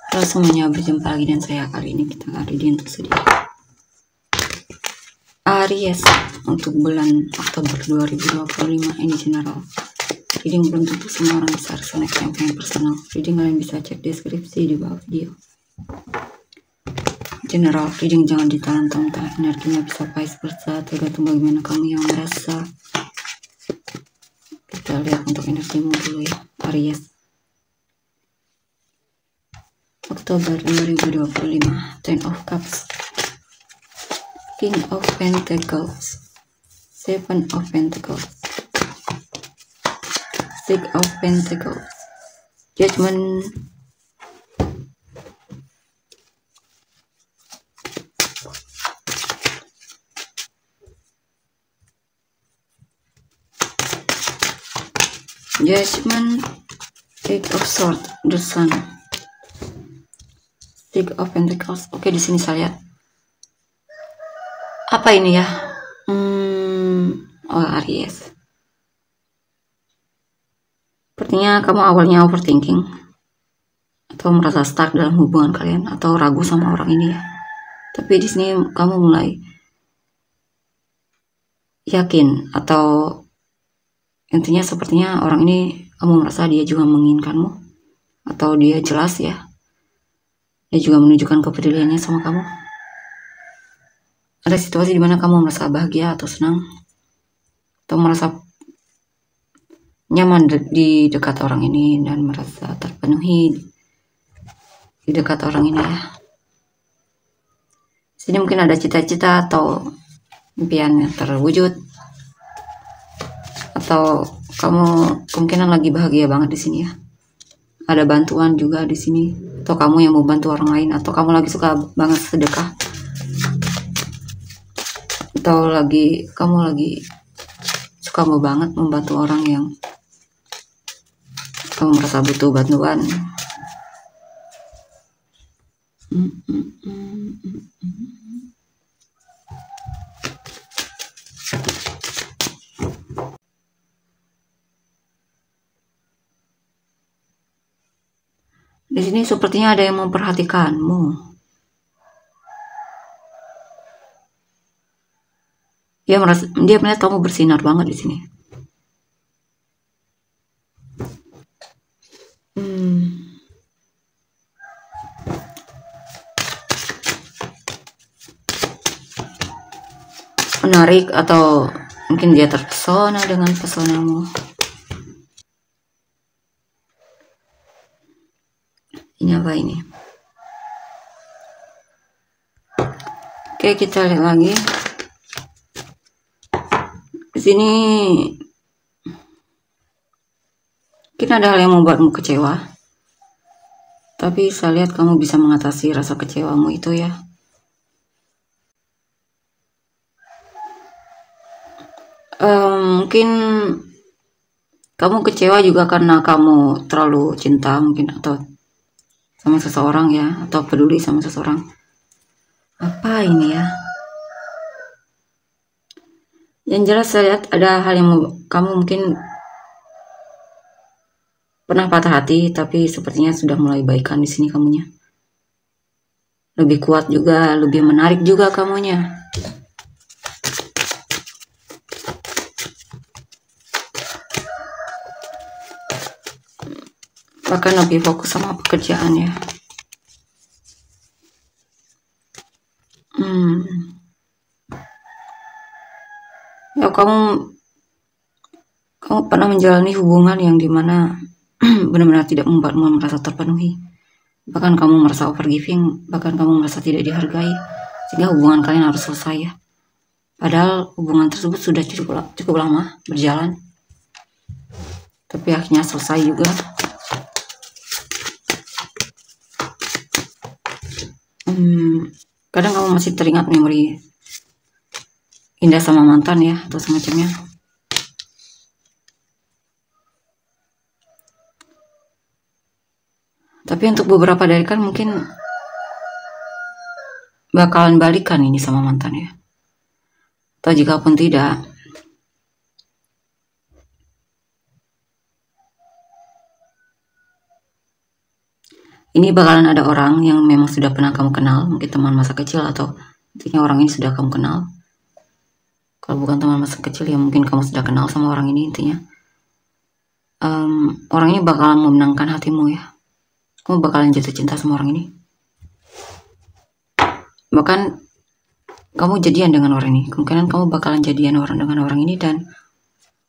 Halo semuanya, berjumpa lagi dan saya. Kali ini kita akan reading tersedia Aries untuk bulan Oktober 2025. Ini general reading, belum tentu semua orang bisa resonate yang personal. Reading kalian bisa cek deskripsi di bawah video. General reading jangan ditahan mentah, energinya bisa vice versa, tergantung bagaimana kamu yang merasa. Kita lihat untuk energimu dulu ya, Aries Oktober 2025. Ten of Cups, King of Pentacles, Seven of Pentacles, Six of Pentacles, Judgment, Eight of Swords, The Sun, Six of Pentacles. Oke, di sini saya lihat apa ini ya? Aries. Sepertinya kamu awalnya overthinking atau merasa stuck dalam hubungan kalian atau ragu sama orang ini ya. Tapi di sini kamu mulai yakin, atau intinya sepertinya orang ini kamu merasa dia juga menginginkanmu, atau dia jelas ya, dia juga menunjukkan kepeduliannya sama kamu. Ada situasi dimana kamu merasa bahagia atau senang atau merasa nyaman di dekat orang ini dan merasa terpenuhi di dekat orang ini ya. Sini mungkin ada cita-cita atau impian yang terwujud, atau kamu kemungkinan lagi bahagia banget di sini ya. Ada bantuan juga di sini, atau kamu yang mau bantu orang lain, atau kamu lagi suka banget sedekah, atau kamu lagi suka banget membantu orang yang kamu merasa butuh bantuan. Di sini sepertinya ada yang memperhatikanmu. Dia melihat kamu bersinar banget di sini. Menarik, atau mungkin dia terpesona dengan pesonamu. Ini apa ini? Oke, kita lihat lagi. Di sini mungkin ada hal yang membuatmu kecewa, tapi saya lihat kamu bisa mengatasi rasa kecewamu itu ya. Mungkin kamu kecewa juga karena kamu terlalu cinta mungkin, atau sama seseorang ya, atau peduli sama seseorang. Apa ini ya? Yang jelas saya lihat ada hal yang kamu mungkin pernah patah hati, tapi sepertinya sudah mulai baikan di sini kamunya. Lebih kuat juga, lebih menarik juga kamunya. Bahkan lebih fokus sama pekerjaan ya. Ya, kamu pernah menjalani hubungan yang dimana benar-benar tidak membuatmu merasa terpenuhi. Bahkan kamu merasa overgiving, bahkan kamu merasa tidak dihargai, sehingga hubungan kalian harus selesai ya. Padahal hubungan tersebut sudah cukup lama berjalan, tapi akhirnya selesai juga. Kadang kamu masih teringat memori indah sama mantan ya, atau semacamnya. Tapi untuk beberapa dari kan mungkin bakalan balikan ini sama mantan ya. Atau jika pun tidak, Ini bakalan ada orang yang memang sudah pernah kamu kenal, mungkin teman masa kecil atau intinya orang ini sudah kamu kenal. Kalau bukan teman masa kecil ya mungkin kamu sudah kenal sama orang ini intinya. Orang ini bakalan memenangkan hatimu ya. Kamu bakalan jatuh cinta sama orang ini. Bahkan kamu jadian dengan orang ini. Kemungkinan kamu bakalan jadian dengan orang ini dan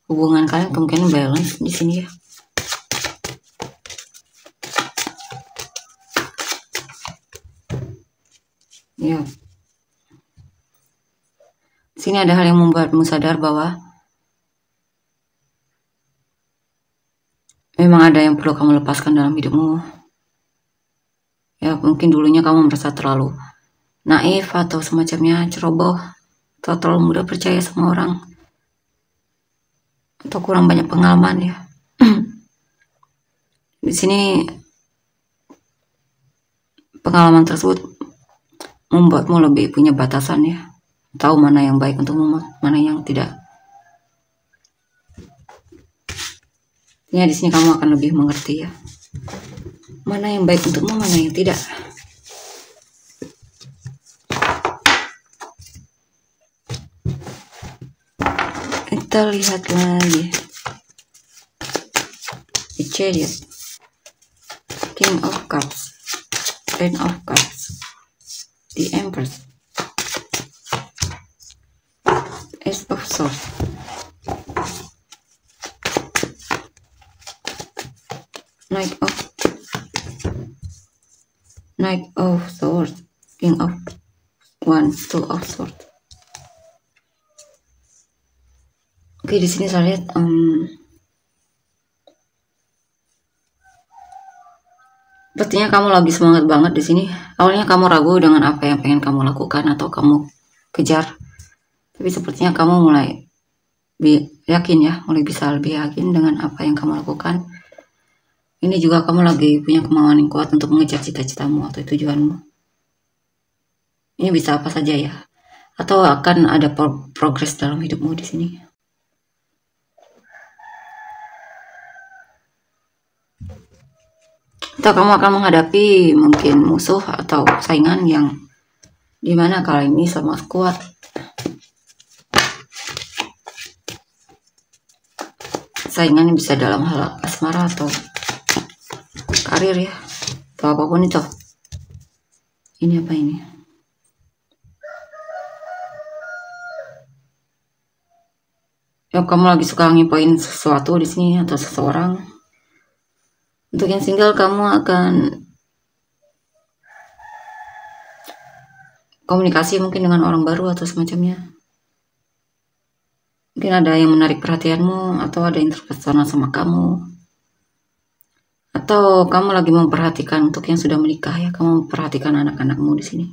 hubungan kalian kemungkinan balance di sini ya. Ya. Sini ada hal yang membuatmu sadar bahwa memang ada yang perlu kamu lepaskan dalam hidupmu. Ya, mungkin dulunya kamu merasa terlalu naif atau semacamnya, ceroboh, atau terlalu mudah percaya sama orang, atau kurang banyak pengalaman ya. Di sini pengalaman tersebut membuatmu lebih punya batasan ya, tahu mana yang baik untukmu, mana yang tidak. Ya, di sini kamu akan lebih mengerti ya, mana yang baik untukmu, mana yang tidak. Kita lihat lagi. The Chariot, King of Cups, Queen of Cups, The Empress, Ace of Swords, Knight of Swords, King of Wands, Two of Swords. Oke, di sini saya lihat sepertinya kamu lagi semangat banget di sini. Awalnya kamu ragu dengan apa yang pengen kamu lakukan atau kamu kejar, tapi sepertinya kamu mulai yakin ya, mulai bisa lebih yakin dengan apa yang kamu lakukan. Ini juga kamu lagi punya kemauan yang kuat untuk mengejar cita-citamu atau tujuanmu. Ini bisa apa saja ya, atau akan ada progres dalam hidupmu di sini. Atau kamu akan menghadapi mungkin musuh atau saingan yang dimana kali ini sama kuat. Saingan bisa dalam hal asmara atau karir ya, atau apapun itu. Ini apa ini? Ya, kamu lagi suka ngipoin sesuatu di sini atau seseorang. Untuk yang single, kamu akan komunikasi mungkin dengan orang baru atau semacamnya. Mungkin ada yang menarik perhatianmu, atau ada yang terpesona sama kamu, atau kamu lagi memperhatikan untuk yang sudah menikah ya, kamu memperhatikan anak-anakmu di sini.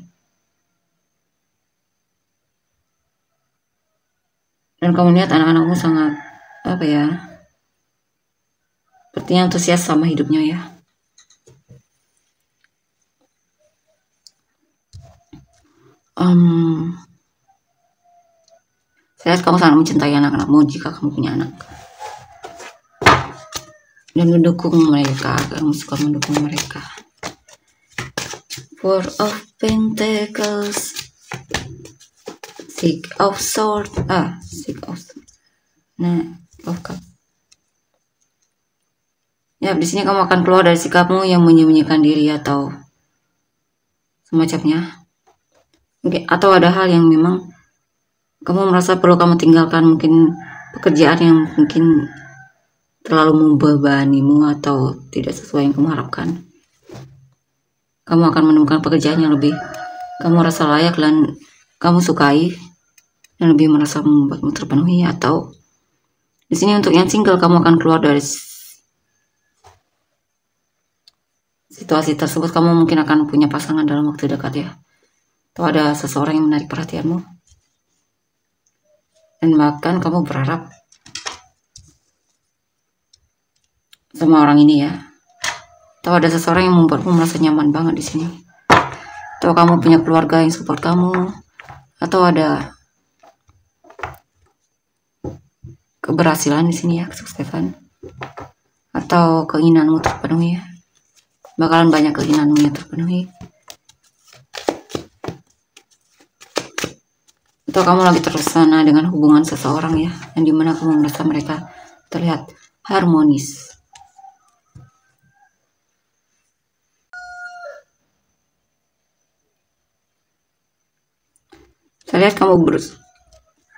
Dan kamu lihat anak-anakmu sangat apa ya, sepertinya antusias sama hidupnya ya. Saya lihat kamu sangat mencintai anak-anakmu jika kamu punya anak, dan mendukung mereka, kamu suka mendukung mereka. Four of Pentacles, Six of Swords, Knight of Cups. Ya, di sini kamu akan keluar dari sikapmu yang menyembunyikan diri atau semacamnya. Mungkin atau ada hal yang memang kamu merasa perlu kamu tinggalkan, mungkin pekerjaan yang mungkin terlalu membebanimu atau tidak sesuai yang kamu harapkan. Kamu akan menemukan pekerjaan yang lebih kamu rasa layak dan kamu sukai, dan lebih merasa membuatmu terpenuhi. Atau di sini untuk yang single, kamu akan keluar dari situasi tersebut. Kamu mungkin akan punya pasangan dalam waktu dekat ya, atau ada seseorang yang menarik perhatianmu, dan bahkan kamu berharap sama orang ini ya, atau ada seseorang yang membuatmu merasa nyaman banget di sini, atau kamu punya keluarga yang support kamu, atau ada keberhasilan di sini ya, kesuksesan, atau keinginanmu terpenuhi ya. bakalan banyak keinginanmu yang terpenuhi. Atau kamu lagi tersana dengan hubungan seseorang ya, yang dimana kamu merasa mereka terlihat harmonis. Saya lihat kamu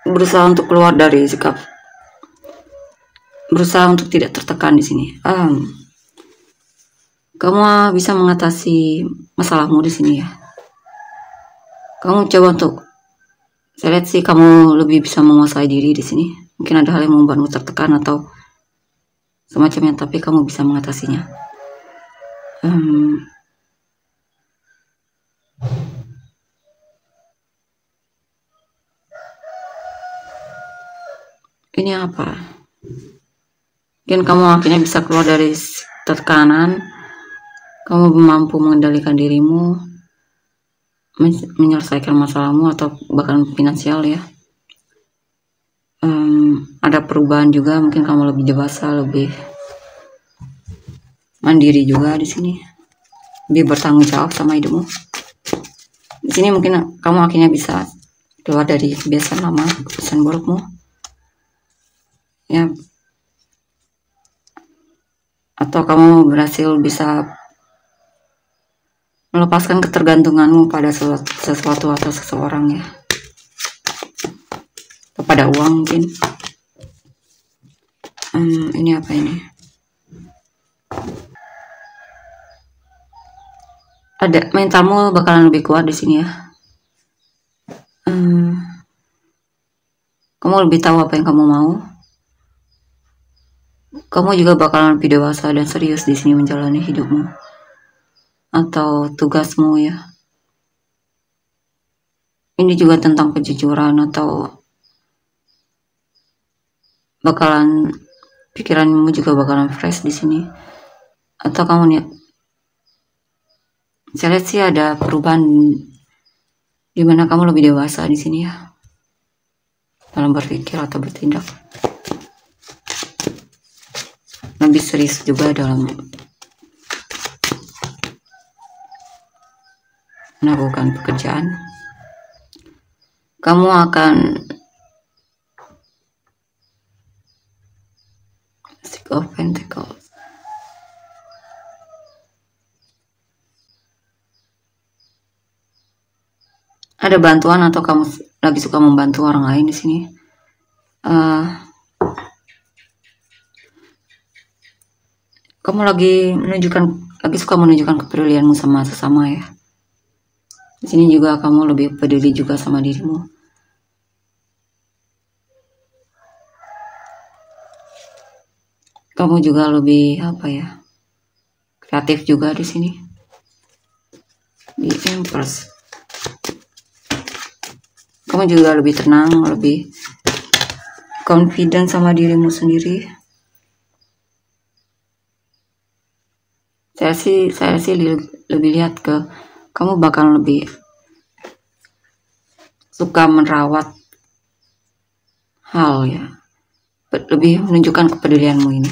berusaha untuk keluar dari sikap, berusaha untuk tidak tertekan di sini. Kamu bisa mengatasi masalahmu di sini ya. Kamu coba untuk, saya lihat sih kamu lebih bisa menguasai diri di sini. Mungkin ada hal yang membuatmu tertekan atau semacamnya, tapi kamu bisa mengatasinya. Ini apa? Mungkin kamu akhirnya bisa keluar dari tekanan. Kamu mampu mengendalikan dirimu, menyelesaikan masalahmu atau bahkan finansial ya. Ada perubahan juga, mungkin kamu lebih dewasa, lebih mandiri juga di sini, lebih bertanggung jawab sama hidupmu. Di sini mungkin kamu akhirnya bisa keluar dari kebiasaan lama, kebiasaan burukmu ya, atau kamu berhasil bisa melepaskan ketergantunganmu pada sesuatu atau seseorang ya, kepada uang mungkin. Ini apa ini? Ada mentalmu bakalan lebih kuat di sini ya. Kamu lebih tahu apa yang kamu mau. Kamu juga bakalan lebih dewasa dan serius di sini menjalani hidupmu atau tugasmu ya. Ini juga tentang kejujuran, atau bakalan pikiranmu juga bakalan fresh di sini. Atau kamu nih, saya lihat sih ada perubahan dimana kamu lebih dewasa di sini ya, dalam berpikir atau bertindak. Lebih serius juga dalam melakukan pekerjaan. Kamu akan Six of Pentacles. Ada bantuan atau kamu lagi suka membantu orang lain di sini. Kamu lagi suka menunjukkan kepedulianmu sama sesama ya. Di sini juga kamu lebih peduli juga sama dirimu. Kamu juga lebih kreatif juga di sini. Di Empress. Kamu juga lebih tenang, lebih confident sama dirimu sendiri. Saya sih lebih lihat ke kamu bakal lebih suka merawat hal ya, lebih menunjukkan kepedulianmu ini.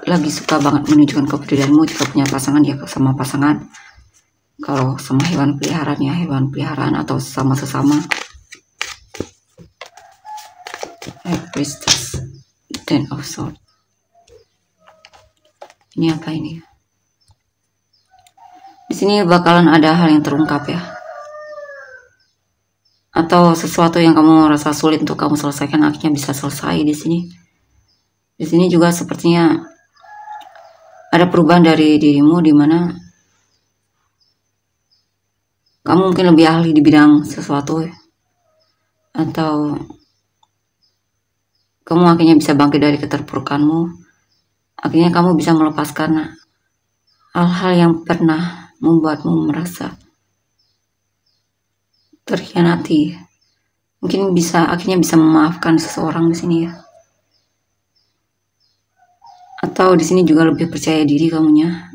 Lagi suka banget menunjukkan kepedulianmu jika punya pasangan ya, sama pasangan. Kalau sama hewan peliharaan atau sama sesama. High Priestess, Ten of Swords. Ini apa ini? Di sini bakalan ada hal yang terungkap ya, atau sesuatu yang kamu rasa sulit untuk kamu selesaikan akhirnya bisa selesai di sini. Di sini juga sepertinya ada perubahan dari dirimu, di mana kamu mungkin lebih ahli di bidang sesuatu ya, atau kamu akhirnya bisa bangkit dari keterpurukanmu. Akhirnya kamu bisa melepaskan hal-hal yang pernah membuatmu merasa terkhianati. Mungkin akhirnya bisa memaafkan seseorang di sini ya. Atau di sini juga lebih percaya diri kamunya,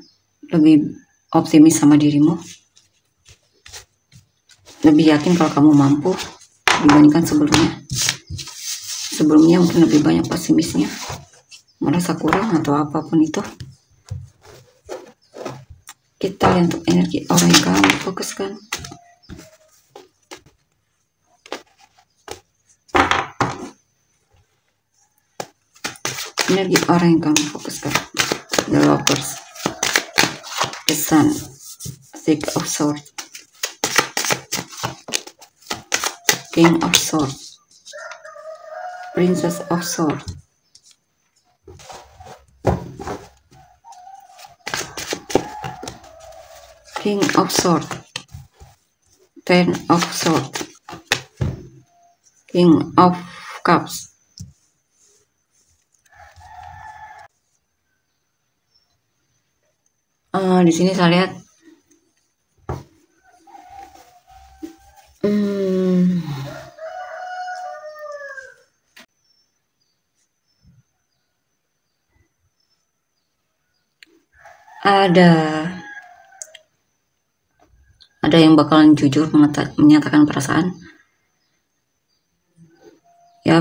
lebih optimis sama dirimu, lebih yakin kalau kamu mampu dibandingkan sebelumnya. Sebelumnya mungkin lebih banyak pesimisnya, merasa kurang atau apapun itu. Kita lihat untuk energi aura yang kamu fokuskan. Energi aura yang kamu fokuskan. The Lovers, the Sun, Six of Swords, King of Swords, Princess of Swords, King of Swords, Ten of Swords, King of Cups. Di sini saya lihat ada yang bakalan jujur menyatakan perasaan, ya,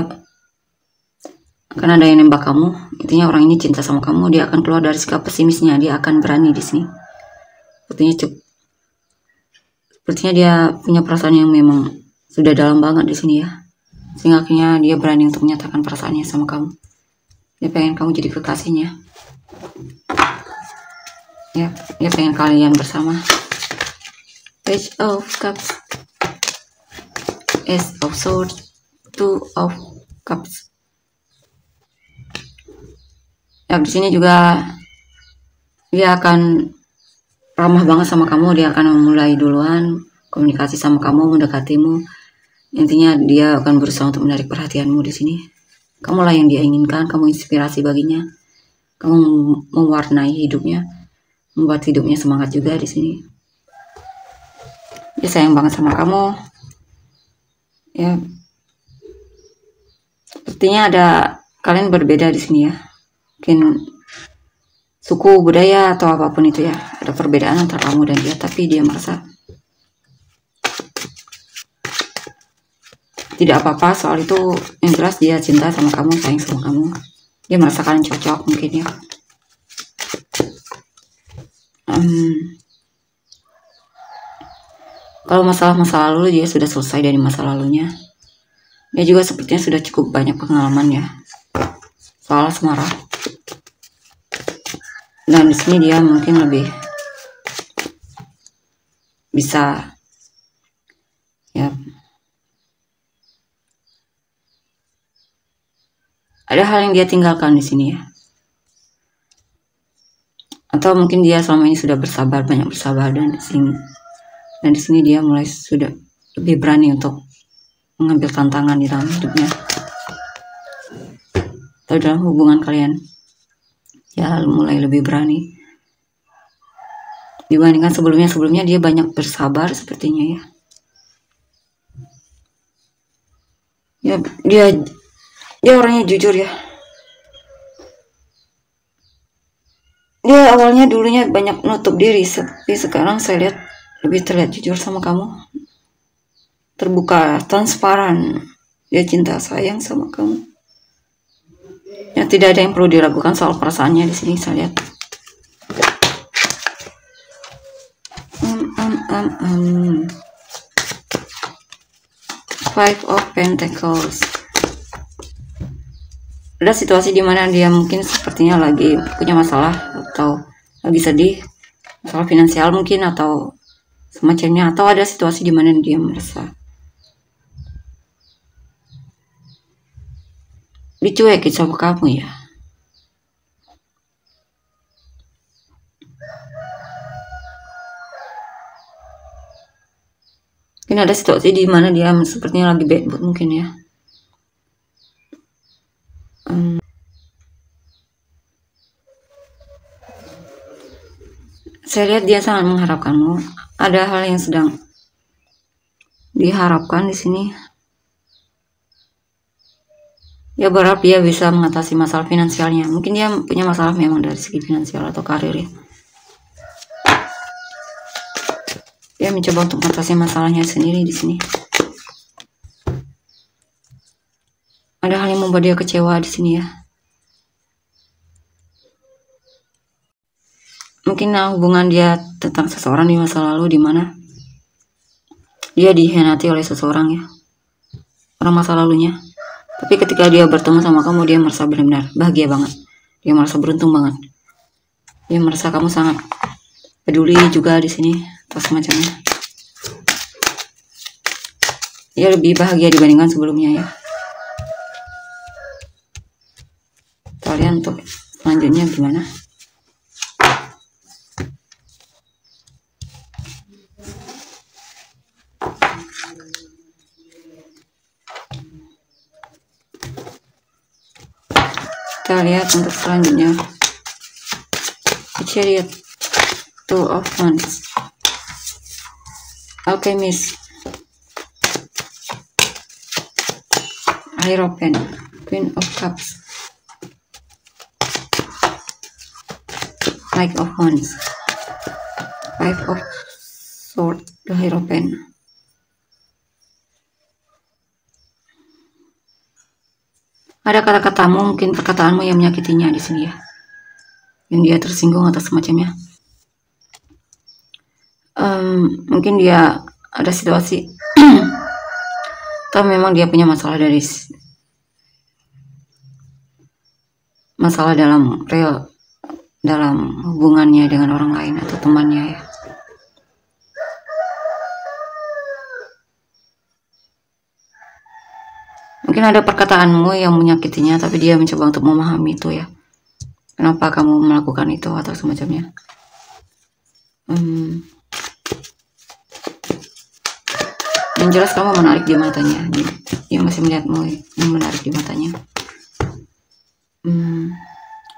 akan ada yang nembak kamu. Intinya orang ini cinta sama kamu, dia akan keluar dari sikap pesimisnya, dia akan berani di sini. Sepertinya dia punya perasaan yang memang sudah dalam banget di sini ya, sehingga akhirnya dia berani untuk menyatakan perasaannya sama kamu. Dia pengen kamu jadi kekasihnya, ya, dia pengen kalian bersama. Page of Cups, Ace of Swords, Two of Cups. Ya, di sini juga dia akan ramah banget sama kamu, dia akan memulai duluan komunikasi sama kamu, mendekatimu. Intinya dia akan berusaha untuk menarik perhatianmu di sini. Kamulah yang dia inginkan, kamu inspirasi baginya, kamu mewarnai hidupnya, membuat hidupnya semangat juga di sini. Dia sayang banget sama kamu, ya. Sepertinya ada kalian berbeda di sini ya, mungkin suku, budaya, atau apapun itu ya, ada perbedaan antara kamu dan dia, tapi dia merasa tidak apa-apa soal itu. Yang jelas dia cinta sama kamu, sayang sama kamu, dia merasa kalian cocok mungkin ya. Kalau masalah masa lalu, dia sudah selesai dari masa lalunya. Dia juga sepertinya sudah cukup banyak pengalaman ya soal asmara. Dan di sini dia mungkin lebih bisa, ya, ada hal yang dia tinggalkan di sini ya. Atau mungkin dia selama ini sudah banyak bersabar, dan di sini dia mulai sudah lebih berani untuk mengambil tantangan di dalam hidupnya atau dalam hubungan kalian, ya, mulai lebih berani dibandingkan sebelumnya dia banyak bersabar sepertinya ya. Ya, dia orangnya jujur ya. Dia awalnya dulunya banyak nutup diri, tapi sekarang saya lihat lebih terlihat jujur sama kamu, terbuka, transparan. Dia cinta sayang sama kamu. Ya, tidak ada yang perlu diragukan soal perasaannya di sini saya lihat. Five of Pentacles. Ada situasi di mana dia mungkin sepertinya lagi punya masalah atau lagi sedih, masalah finansial mungkin atau semacamnya, atau ada situasi di mana dia merasa dicuekin sama kamu ya. Mungkin ada situasi di mana dia sepertinya lagi bad mood mungkin ya. Saya lihat dia sangat mengharapkanmu. Ada hal yang sedang diharapkan di sini. Ya, berharap dia bisa mengatasi masalah finansialnya. Mungkin dia punya masalah memang dari segi finansial atau karir ya. Dia mencoba untuk mengatasi masalahnya sendiri di sini. Ada hal yang membuat dia kecewa di sini ya. Mungkin hubungan dia tentang seseorang di masa lalu di mana dia dikhianati oleh seseorang ya, orang masa lalunya. Tapi ketika dia bertemu sama kamu, dia merasa benar-benar bahagia banget. Dia merasa beruntung banget. Dia merasa kamu sangat peduli juga di sini atau semacamnya. Dia lebih bahagia dibandingkan sebelumnya ya. Kalian untuk selanjutnya gimana? Kita lihat untuk selanjutnya. Chariot, Two of Wands, Alchemist, Hierophant, Queen of Cups, Knight of Wands, Five of Swords, the Hierophant. Ada kata-katamu, mungkin perkataanmu yang menyakitinya di sini ya, yang dia tersinggung atau semacamnya. Mungkin dia ada situasi atau memang dia punya masalah dalam hubungannya dengan orang lain atau temannya ya. Mungkin ada perkataanmu yang menyakitinya, tapi dia mencoba untuk memahami itu ya. Kenapa kamu melakukan itu atau semacamnya. Yang jelas kamu menarik di matanya. Dia masih melihatmu yang menarik di matanya.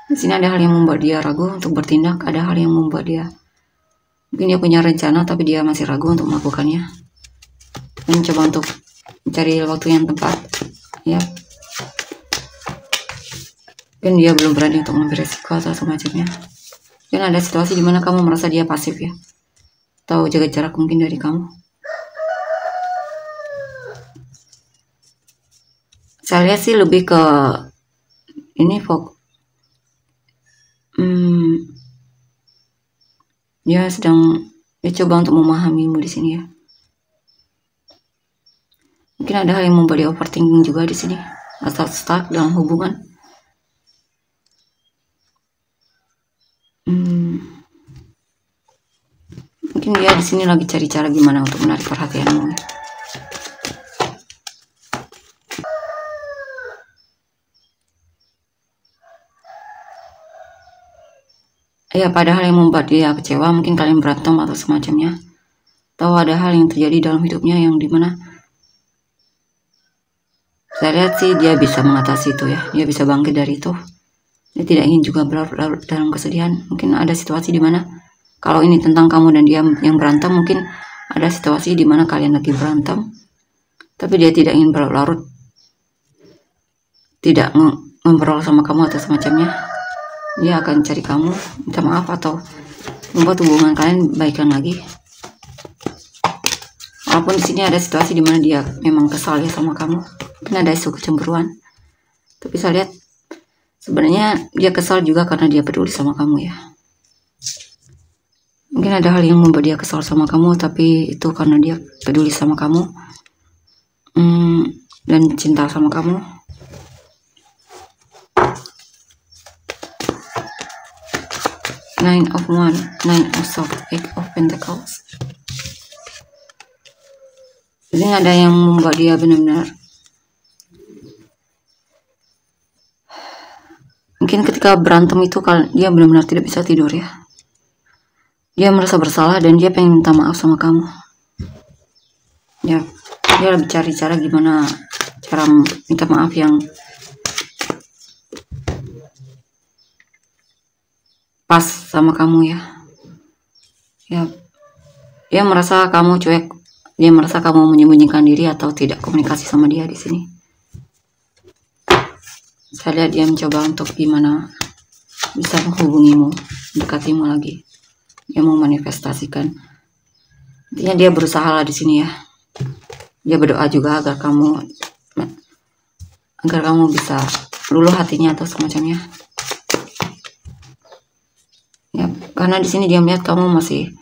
Di sini ada hal yang membuat dia ragu untuk bertindak. Ada hal yang membuat dia, mungkin dia punya rencana tapi dia masih ragu untuk melakukannya. Dan mencoba untuk mencari waktu yang tepat ya. Dan dia belum berani untuk mengambil resiko atau semacamnya. Dan ada situasi dimana kamu merasa dia pasif ya, atau jaga jarak mungkin dari kamu. Saya lihat sih lebih ke ini dia coba untuk memahamimu di sini ya. Mungkin ada hal yang membuat dia overthinking juga di sini, atau stuck dalam hubungan. Mungkin dia di sini lagi cari cara gimana untuk menarik perhatianmu. Ya, pada hal yang membuat dia kecewa, mungkin kalian berantem atau semacamnya. Atau ada hal yang terjadi dalam hidupnya yang dimana saya lihat sih dia bisa mengatasi itu ya. Dia bisa bangkit dari itu. Dia tidak ingin juga berlarut-larut dalam kesedihan. Mungkin ada situasi dimana kalau ini tentang kamu dan dia yang berantem, mungkin ada situasi dimana kalian lagi berantem, tapi dia tidak ingin berlarut-larut, tidak memperoleh sama kamu atau semacamnya. Dia akan cari kamu, minta maaf atau membuat hubungan kalian baikkan lagi. Walaupun di sini ada situasi dimana dia memang kesal ya sama kamu, mungkin ada isu kecemburuan. Tapi saya lihat sebenarnya dia kesal juga karena dia peduli sama kamu ya. Mungkin ada hal yang membuat dia kesal sama kamu, tapi itu karena dia peduli sama kamu dan cinta sama kamu. Nine of Wands, Nine of Swords, Eight of Pentacles. Jadi ada yang membuat dia benar-benar, mungkin ketika berantem itu dia benar-benar tidak bisa tidur ya. Dia merasa bersalah dan dia pengen minta maaf sama kamu. Ya, dia lagi cari cara gimana cara minta maaf yang pas sama kamu ya. Ya, dia merasa kamu cuek, dia merasa kamu menyembunyikan diri atau tidak komunikasi sama dia di sini. Saya lihat dia mencoba untuk gimana bisa menghubungimu, dekatimu lagi. Dia mau manifestasikan. Intinya dia berusaha lah di sini ya. Dia berdoa juga agar kamu bisa luluh hatinya atau semacamnya. Ya, Karena di sini dia melihat kamu masih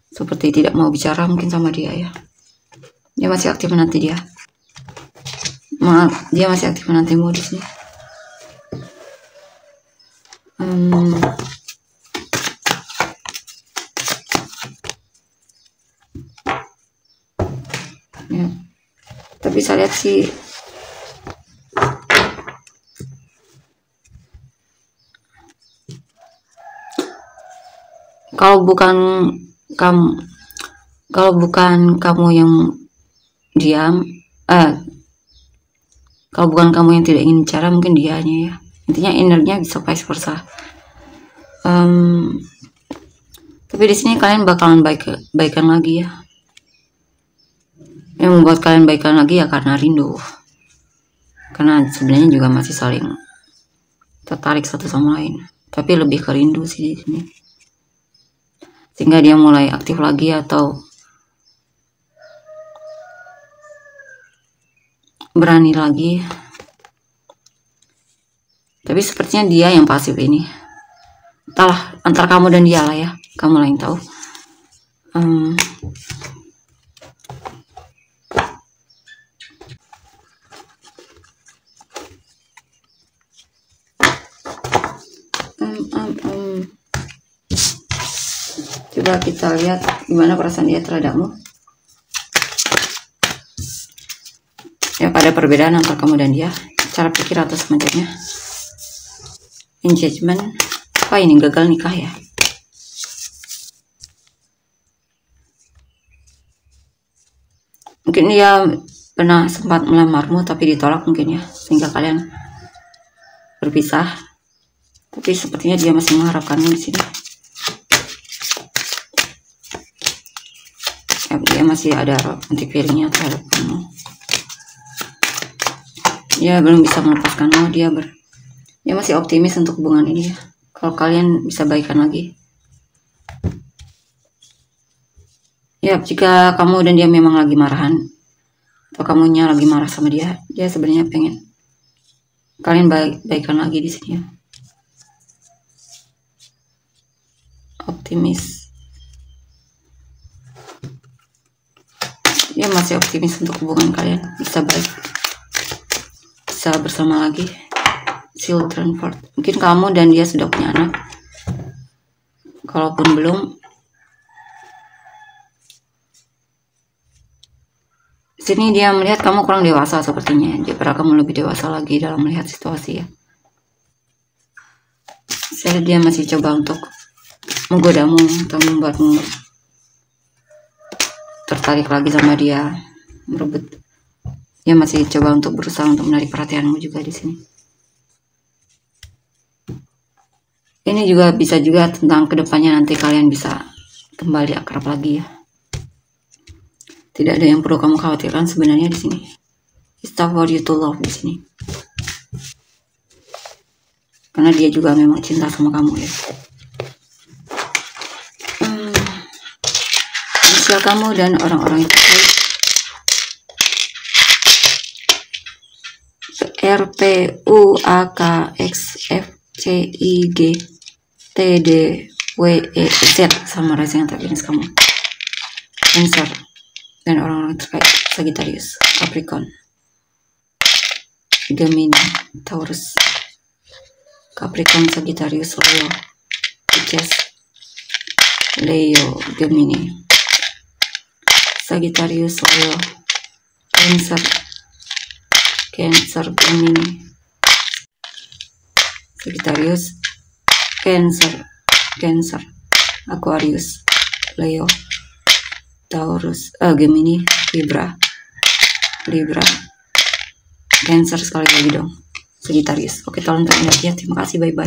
seperti tidak mau bicara mungkin sama dia ya. Dia masih aktif menanti dia. Dia masih aktif menantimu di sini. Ya. Tapi saya lihat sih kalau bukan kamu yang diam, kalau bukan kamu yang tidak ingin bicara, mungkin dianya ya. Intinya energinya bisa vice versa. Tapi di sini kalian bakalan baikan lagi ya. Yang membuat kalian baikan lagi ya karena rindu. Karena sebenarnya juga masih saling tertarik satu sama lain. Tapi lebih ke rindu sih di sini. Sehingga dia mulai aktif lagi atau berani lagi. Tapi sepertinya dia yang pasif ini. Entahlah, antara kamu dan dia lah ya. Kamu lah yang tahu. Coba kita lihat gimana perasaan dia terhadapmu. Ya, pada perbedaan antara kamu dan dia, cara pikir atau semacamnya. Engagement, apa ini, gagal nikah ya? Mungkin dia pernah sempat melamarmu tapi ditolak mungkin ya, sehingga kalian berpisah. Tapi sepertinya dia masih mengharapkanmu di sini. Ya, dia masih ada romantic feelingnya terhadap kamu. Dia belum bisa melepaskanmu. Dia masih optimis untuk hubungan ini ya. Kalau kalian bisa baikan lagi. Ya, jika kamu dan dia memang lagi marahan, atau kamunya lagi marah sama dia, dia sebenarnya pengen kalian baikan lagi di sini ya. Optimis. Dia masih optimis untuk hubungan kalian bisa baik, bisa bersama lagi. Children first. Mungkin kamu dan dia sudah punya anak. Kalaupun belum, sini dia melihat kamu kurang dewasa sepertinya. Dia berharap kamu lebih dewasa lagi dalam melihat situasi ya. Saya lihat dia masih coba untuk menggodamu atau membuatmu tertarik lagi sama dia, merebut. Dia masih coba untuk berusaha untuk menarik perhatianmu juga di sini. Ini juga bisa juga tentang kedepannya, nanti kalian bisa kembali akrab lagi ya. Tidak ada yang perlu kamu khawatirkan sebenarnya di sini. It's tough for you to love di sini. Karena dia juga memang cinta sama kamu ya. Inisial kamu dan orang-orang itu R P U A K X F C I G T D W E Z sama rising Taurus kamu. Cancer dan orang-orang terkait Sagittarius, Capricorn, Gemini, Taurus, Capricorn, Sagittarius, Leo, Pisces, Leo, Gemini, Sagittarius, Leo, Cancer, Gemini, Sagittarius, Cancer, Aquarius, Leo, Taurus, Gemini, Libra, Cancer sekali lagi dong, Sagittarius. Oke, tolong terima kasih, bye bye.